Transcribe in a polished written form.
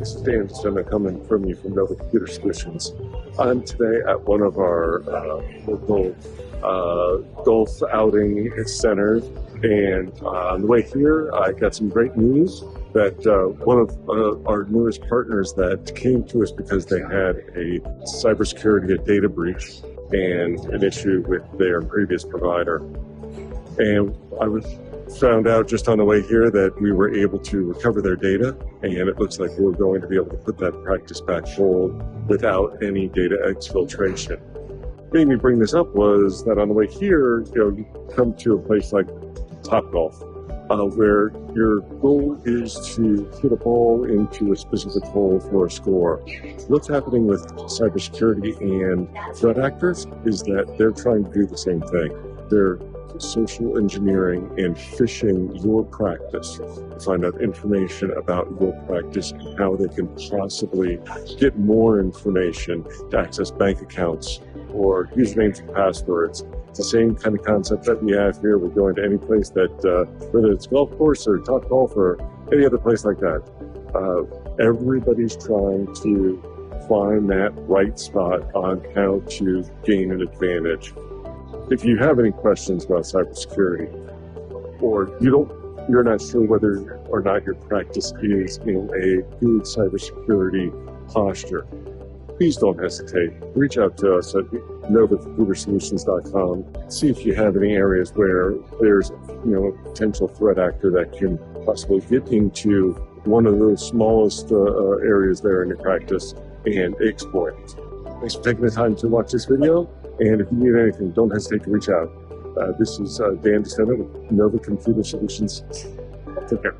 This is Dan Dessatisfied coming from you from Nova Computer Solutions. I'm today at one of our local golf outing centers, and on the way here I got some great news that one of our newest partners that came to us because they had a cybersecurity, a data breach, and an issue with their previous provider. And I found out just on the way here that we were able to recover their data, and it looks like we're going to be able to put that practice back forward without any data exfiltration. What made me bring this up was that on the way here, you come to a place like Topgolf, where your goal is to hit a ball into a specific hole for a score. What's happening with cybersecurity and threat actors is that they're trying to do the same thing. They're social engineering and phishing your practice to find out information about your practice and how they can possibly get more information to access bank accounts or usernames and passwords. It's the same kind of concept that we have here. We're going to any place that, whether it's golf course or Topgolf or any other place like that, everybody's trying to find that right spot on how to gain an advantage. If you have any questions about cybersecurity, or you're not sure whether or not your practice is in a good cybersecurity posture, please don't hesitate. Reach out to us at novacomputersolutions.com. See if you have any areas where there's a potential threat actor that can possibly get into one of those smallest areas there in your practice and exploit it. Thanks for taking the time to watch this video. And if you need anything, don't hesitate to reach out. This is Dan Dessatisfied with Nova Computer Solutions. Take care.